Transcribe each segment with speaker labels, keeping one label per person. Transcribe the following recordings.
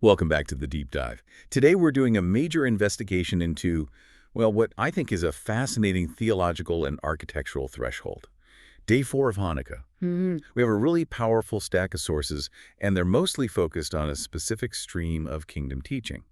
Speaker 1: Welcome back to the Deep Dive. Today we're doing a major investigation into, well, what I think is a fascinating theological and architectural threshold. Day 4 of Hanukkah. We have a really powerful stack of sources, and they're mostly focused on a specific stream of kingdom teaching.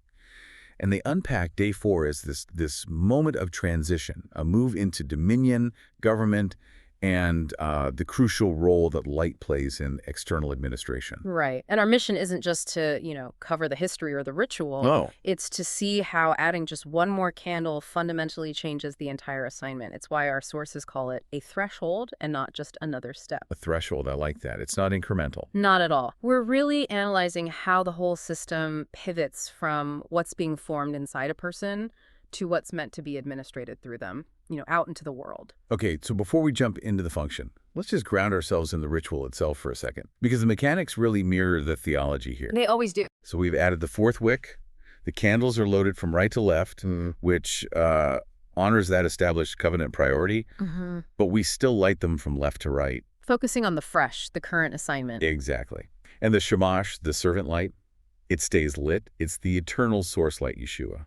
Speaker 1: And they unpack Day 4 as this moment of transition, a move into dominion, government, and the crucial role that light plays in external administration.
Speaker 2: Right. And our mission isn't just to, cover the history or the ritual.
Speaker 1: Oh.
Speaker 2: It's to see how adding just one more candle fundamentally changes the entire assignment. It's why our sources call it a threshold and not just another step.
Speaker 1: A threshold, I like that. It's not incremental.
Speaker 2: Not at all. We're really analyzing how the whole system pivots from what's being formed inside a person to what's meant to be administrated through them, out into the world.
Speaker 1: Okay, so before we jump into the function, let's just ground ourselves in the ritual itself for a second, because the mechanics really mirror the theology here.
Speaker 2: They always do.
Speaker 1: So we've added the fourth wick. The candles are loaded from right to left, which honors that established covenant priority, but we still light them from left to right.
Speaker 2: Focusing on the fresh, the current assignment.
Speaker 1: Exactly. And the shamash, the servant light, it stays lit. It's the eternal source light, Yeshua.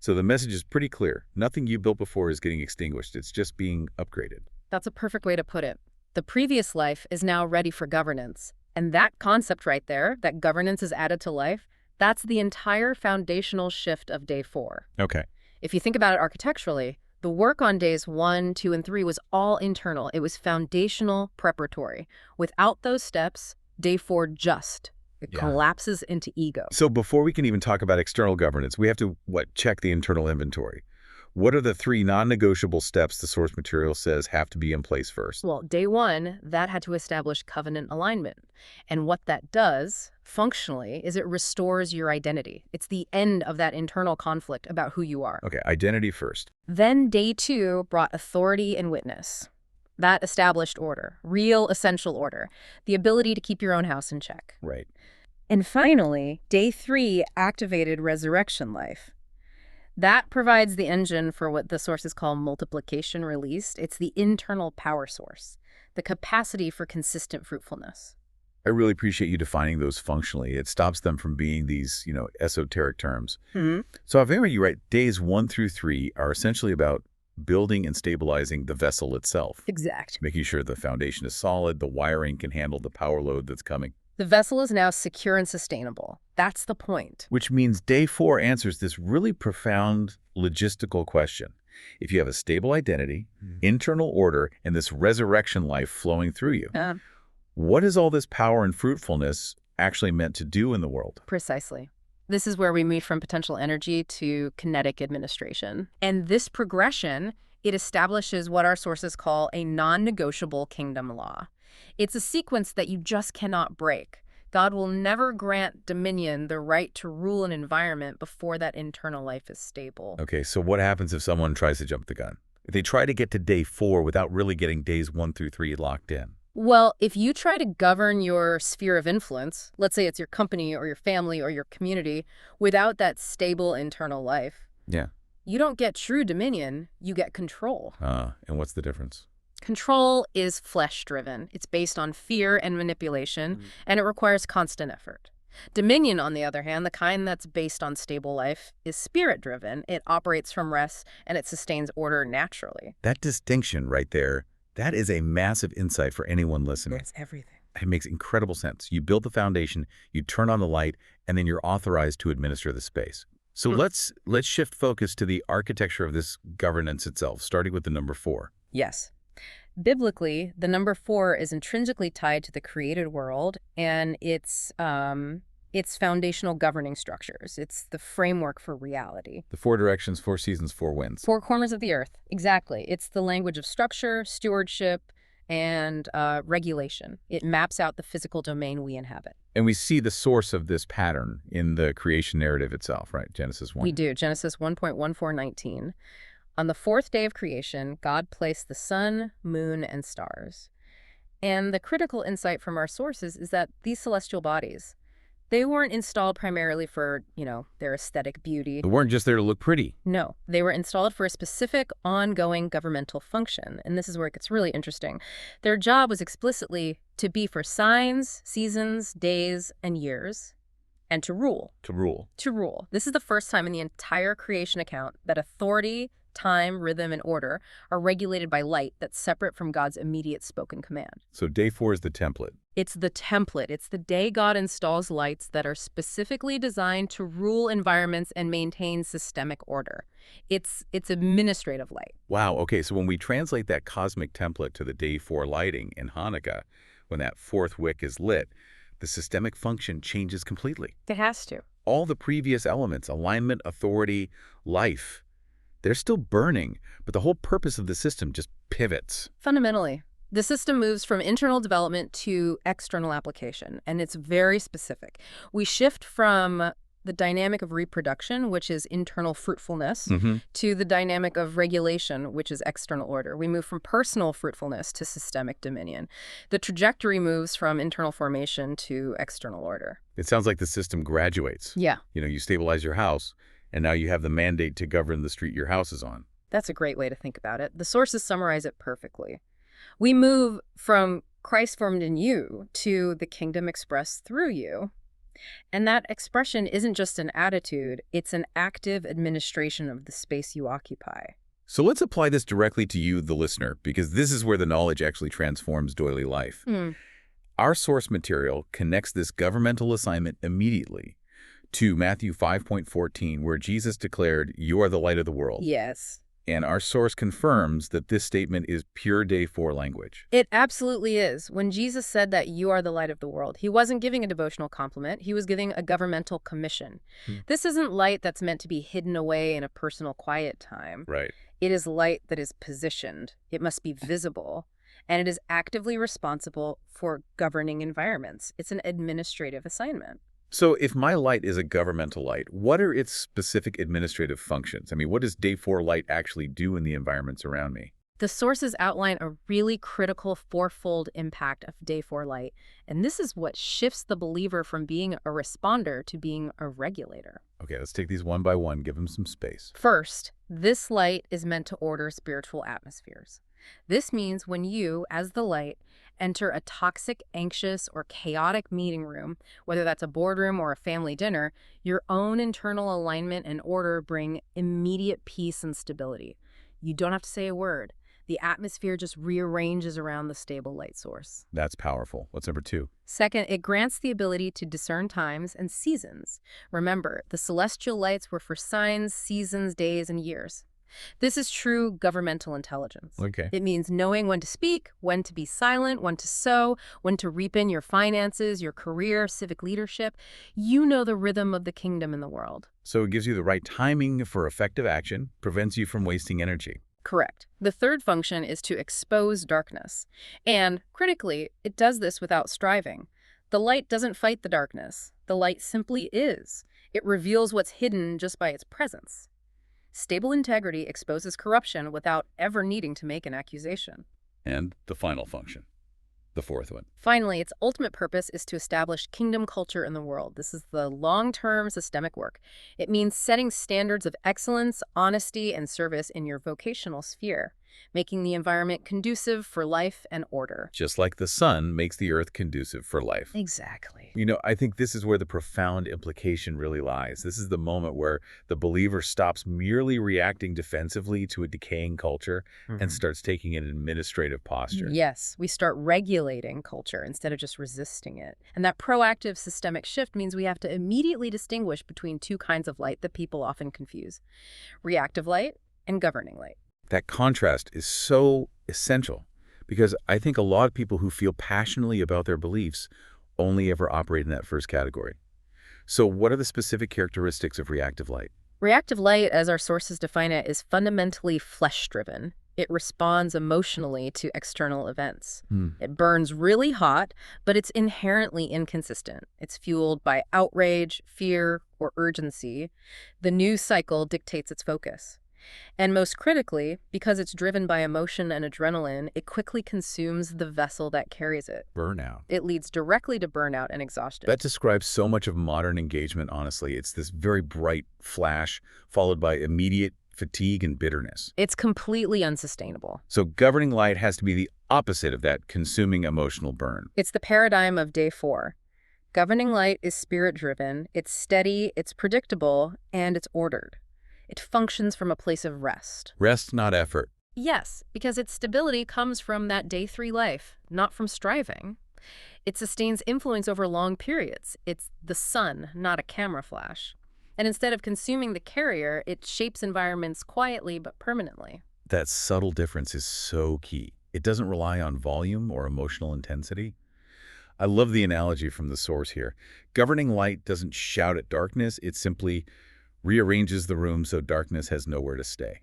Speaker 1: So the message is pretty clear. Nothing you built before is getting extinguished. It's just being upgraded.
Speaker 2: That's a perfect way to put it. The previous life is now ready for governance. And that concept right there, that governance is added to life, that's the entire foundational shift of Day 4.
Speaker 1: Okay.
Speaker 2: If you think about it architecturally, the work on Days 1, 2, and 3 was all internal. It was foundational, preparatory. Without those steps, Day 4 collapses into ego.
Speaker 1: So before we can even talk about external governance, we have to, check the internal inventory. What are the 3 non-negotiable steps the source material says have to be in place first?
Speaker 2: Well, Day 1, that had to establish covenant alignment. And what that does, functionally, is it restores your identity. It's the end of that internal conflict about who you are.
Speaker 1: Okay, identity first.
Speaker 2: Then Day 2 brought authority and witness. That established order, real essential order, the ability to keep your own house in check.
Speaker 1: Right.
Speaker 2: And finally, Day 3 activated resurrection life. That provides the engine for what the sources call multiplication released. It's the internal power source, the capacity for consistent fruitfulness.
Speaker 1: I really appreciate you defining those functionally. It stops them from being these, esoteric terms. So if I hear you right, Days 1 through 3 are essentially about building and stabilizing the vessel itself.
Speaker 2: Exact.
Speaker 1: Making sure the foundation is solid, the wiring can handle the power load that's coming.
Speaker 2: The vessel is now secure and sustainable. That's the point.
Speaker 1: Which means Day 4 answers this really profound logistical question. If you have a stable identity, internal order, and this resurrection life flowing through you, what is all this power and fruitfulness actually meant to do in the world?
Speaker 2: Precisely. This is where we move from potential energy to kinetic administration. And this progression, it establishes what our sources call a non-negotiable kingdom law. It's a sequence that you just cannot break. God will never grant dominion the right to rule an environment before that internal life is stable.
Speaker 1: Okay, so what happens if someone tries to jump the gun? If they try to get to Day 4 without really getting Days 1 through 3 locked in?
Speaker 2: Well, if you try to govern your sphere of influence, let's say it's your company or your family or your community, without that stable internal life, you don't get true dominion, you get control.
Speaker 1: And what's the difference?
Speaker 2: Control is flesh-driven. It's based on fear and manipulation, and it requires constant effort. Dominion, on the other hand, the kind that's based on stable life, is spirit-driven. It operates from rest, and it sustains order naturally.
Speaker 1: That distinction right there, that is a massive insight for anyone listening.
Speaker 2: It's everything.
Speaker 1: It makes incredible sense. You build the foundation, you turn on the light, and then you're authorized to administer the space. So let's shift focus to the architecture of this governance itself, starting with the number 4.
Speaker 2: Yes. Biblically, the number 4 is intrinsically tied to the created world and its foundational governing structures. It's the framework for reality.
Speaker 1: The 4 directions, 4 seasons, 4 winds.
Speaker 2: 4 corners of the earth. Exactly. It's the language of structure, stewardship, and regulation. It maps out the physical domain we inhabit.
Speaker 1: And we see the source of this pattern in the creation narrative itself, right? Genesis 1.
Speaker 2: We do. Genesis 1.1419. On the 4th day of creation, God placed the sun, moon, and stars. And the critical insight from our sources is that these celestial bodies, they weren't installed primarily for, their aesthetic beauty.
Speaker 1: They weren't just there to look pretty.
Speaker 2: No, they were installed for a specific ongoing governmental function. And this is where it gets really interesting. Their job was explicitly to be for signs, seasons, days, and years. and to rule.
Speaker 1: To rule.
Speaker 2: To rule. This is the first time in the entire creation account that authority, time, rhythm, and order are regulated by light that's separate from God's immediate spoken command.
Speaker 1: So day 4 is the template.
Speaker 2: It's the template. It's the day God installs lights that are specifically designed to rule environments and maintain systemic order. It's administrative light.
Speaker 1: Wow, okay, so when we translate that cosmic template to the day 4 lighting in Hanukkah, when that 4th wick is lit, the systemic function changes completely.
Speaker 2: It has to.
Speaker 1: All the previous elements, alignment, authority, life, they're still burning, but the whole purpose of the system just pivots.
Speaker 2: Fundamentally, the system moves from internal development to external application, and it's very specific. We shift from the dynamic of reproduction, which is internal fruitfulness, to the dynamic of regulation, which is external order. We move from personal fruitfulness to systemic dominion. The trajectory moves from internal formation to external order.
Speaker 1: It sounds like the system graduates.
Speaker 2: Yeah.
Speaker 1: You stabilize your house, and now you have the mandate to govern the street your house is on.
Speaker 2: That's a great way to think about it. The sources summarize it perfectly. We move from Christ formed in you to the kingdom expressed through you. And that expression isn't just an attitude, it's an active administration of the space you occupy.
Speaker 1: So let's apply this directly to you, the listener, because this is where the knowledge actually transforms daily life. Our source material connects this governmental assignment immediately to Matthew 5:14, where Jesus declared, "You are the light of the world."
Speaker 2: Yes.
Speaker 1: And our source confirms that this statement is pure day 4 language.
Speaker 2: It absolutely is. When Jesus said that you are the light of the world, he wasn't giving a devotional compliment. He was giving a governmental commission. This isn't light that's meant to be hidden away in a personal quiet time.
Speaker 1: Right.
Speaker 2: It is light that is positioned. It must be visible. And it is actively responsible for governing environments. It's an administrative assignment.
Speaker 1: So if my light is a governmental light, what are its specific administrative functions? I mean, what does day 4 light actually do in the environments around me?
Speaker 2: The sources outline a really critical fourfold impact of day 4 light, and this is what shifts the believer from being a responder to being a regulator.
Speaker 1: Okay, let's take these one by one, give them some space.
Speaker 2: First, this light is meant to order spiritual atmospheres. This means when you, as the light, enter a toxic, anxious, or chaotic meeting room, whether that's a boardroom or a family dinner, your own internal alignment and order bring immediate peace and stability. You don't have to say a word. The atmosphere just rearranges around the stable light source.
Speaker 1: That's powerful. What's number 2?
Speaker 2: Second, it grants the ability to discern times and seasons. Remember, the celestial lights were for signs, seasons, days, and years. This is true governmental intelligence.
Speaker 1: Okay.
Speaker 2: It means knowing when to speak, when to be silent, when to sow, when to reap in your finances, your career, civic leadership. You know the rhythm of the kingdom in the world.
Speaker 1: So it gives you the right timing for effective action, prevents you from wasting energy.
Speaker 2: Correct. The third function is to expose darkness. And, critically, it does this without striving. The light doesn't fight the darkness. The light simply is. It reveals what's hidden just by its presence. Stable integrity exposes corruption without ever needing to make an accusation.
Speaker 1: And the final function, the 4th one.
Speaker 2: Finally, its ultimate purpose is to establish kingdom culture in the world. This is the long-term systemic work. It means setting standards of excellence, honesty, and service in your vocational sphere, making the environment conducive for life and order.
Speaker 1: Just like the sun makes the earth conducive for life.
Speaker 2: Exactly.
Speaker 1: I think this is where the profound implication really lies. This is the moment where the believer stops merely reacting defensively to a decaying culture and starts taking an administrative posture.
Speaker 2: Yes, we start regulating culture instead of just resisting it. And that proactive systemic shift means we have to immediately distinguish between two kinds of light that people often confuse: reactive light and governing light.
Speaker 1: That contrast is so essential because I think a lot of people who feel passionately about their beliefs only ever operate in that first category. So what are the specific characteristics of reactive light?
Speaker 2: Reactive light, as our sources define it, is fundamentally flesh-driven. It responds emotionally to external events. It burns really hot, but it's inherently inconsistent. It's fueled by outrage, fear, or urgency. The news cycle dictates its focus. And most critically, because it's driven by emotion and adrenaline, it quickly consumes the vessel that carries it.
Speaker 1: Burnout.
Speaker 2: It leads directly to burnout and exhaustion.
Speaker 1: That describes so much of modern engagement, honestly. It's this very bright flash followed by immediate fatigue and bitterness.
Speaker 2: It's completely unsustainable.
Speaker 1: So governing light has to be the opposite of that consuming emotional burn.
Speaker 2: It's the paradigm of day 4. Governing light is spirit-driven, it's steady, it's predictable, and it's ordered. It functions from a place of rest.
Speaker 1: Rest, not effort.
Speaker 2: Yes, because its stability comes from that day 3 life, not from striving. It sustains influence over long periods. It's the sun, not a camera flash. And instead of consuming the carrier, it shapes environments quietly but permanently.
Speaker 1: That subtle difference is so key. It doesn't rely on volume or emotional intensity. I love the analogy from the source here. Governing light doesn't shout at darkness, it simply rearranges the room so darkness has nowhere to stay.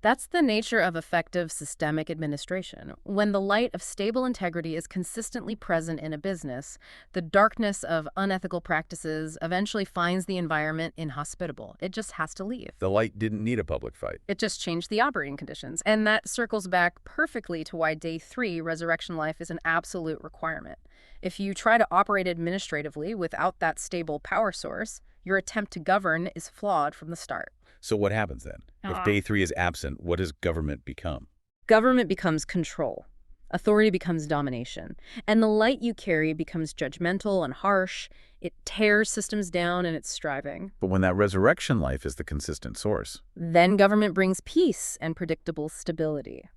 Speaker 2: That's the nature of effective systemic administration. When the light of stable integrity is consistently present in a business, the darkness of unethical practices eventually finds the environment inhospitable. It just has to leave.
Speaker 1: The light didn't need a public fight.
Speaker 2: It just changed the operating conditions. And that circles back perfectly to why day 3 resurrection life is an absolute requirement. If you try to operate administratively without that stable power source, your attempt to govern is flawed from the start.
Speaker 1: So what happens then? If day 3 is absent, what does government become?
Speaker 2: Government becomes control. Authority becomes domination. And the light you carry becomes judgmental and harsh. It tears systems down and it's striving.
Speaker 1: But when that resurrection life is the consistent source,
Speaker 2: Then government brings peace and predictable stability.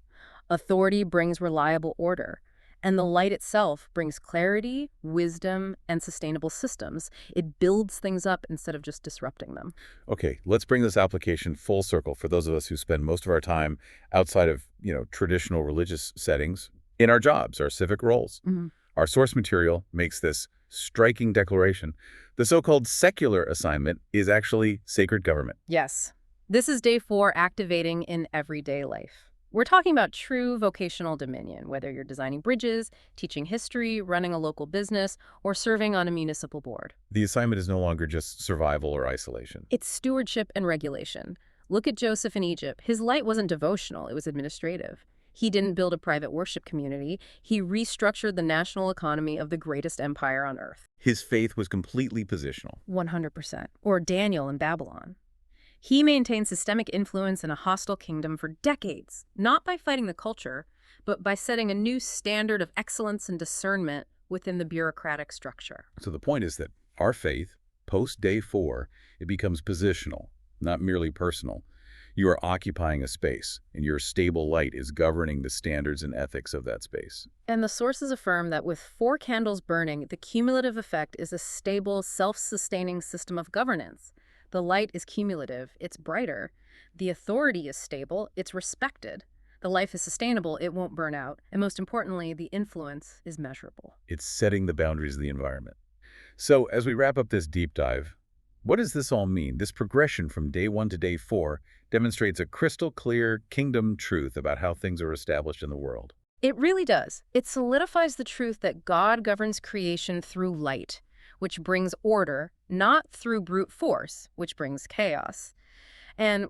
Speaker 2: Authority brings reliable order. And the light itself brings clarity, wisdom, and sustainable systems. It builds things up instead of just disrupting them.
Speaker 1: okay, let's bring this application full circle for those of us who spend most of our time outside of, traditional religious settings, in our jobs, our civic roles. Our source material makes this striking declaration. The so-called secular assignment is actually sacred government.
Speaker 2: Yes. This is day 4 activating in everyday life. We're talking about true vocational dominion, whether you're designing bridges, teaching history, running a local business, or serving on a municipal board.
Speaker 1: The assignment is no longer just survival or isolation.
Speaker 2: It's stewardship and regulation. Look at Joseph in Egypt. His light wasn't devotional, it was administrative. He didn't build a private worship community. He restructured the national economy of the greatest empire on earth.
Speaker 1: His faith was completely positional.
Speaker 2: 100%. Or Daniel in Babylon. He maintained systemic influence in a hostile kingdom for decades, not by fighting the culture, but by setting a new standard of excellence and discernment within the bureaucratic structure.
Speaker 1: So the point is that our faith, post day 4, it becomes positional, not merely personal. You are occupying a space, and your stable light is governing the standards and ethics of that space.
Speaker 2: And the sources affirm that with 4 candles burning, the cumulative effect is a stable, self-sustaining system of governance. The light is cumulative, it's brighter. The authority is stable, it's respected. The life is sustainable, it won't burn out. And most importantly, the influence is measurable.
Speaker 1: It's setting the boundaries of the environment. So as we wrap up this deep dive, what does this all mean? This progression from day 1 to day 4 demonstrates a crystal clear kingdom truth about how things are established in the world.
Speaker 2: It really does. It solidifies the truth that God governs creation through light, which brings order, not through brute force, which brings chaos. And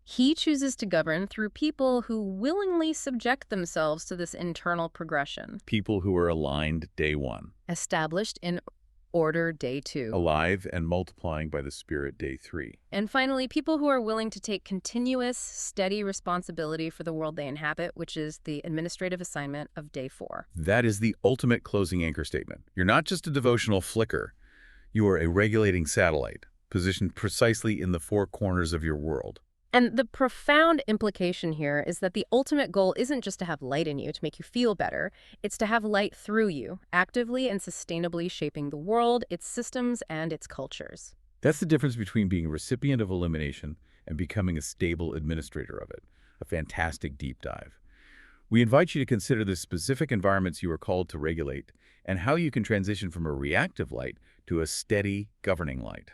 Speaker 2: he chooses to govern through people who willingly subject themselves to this internal progression.
Speaker 1: People who are aligned day 1,
Speaker 2: Established in order day 2.
Speaker 1: alive and multiplying by the Spirit day 3.
Speaker 2: And finally, people who are willing to take continuous, steady responsibility for the world they inhabit, which is the administrative assignment of day 4.
Speaker 1: That is the ultimate closing anchor statement. You're not just a devotional flicker. You are a regulating satellite, positioned precisely in the 4 corners of your world.
Speaker 2: And the profound implication here is that the ultimate goal isn't just to have light in you to make you feel better. It's to have light through you, actively and sustainably shaping the world, its systems, and its cultures.
Speaker 1: That's the difference between being a recipient of illumination and becoming a stable administrator of it. A fantastic deep dive. We invite you to consider the specific environments you are called to regulate and how you can transition from a reactive light to a steady, governing light.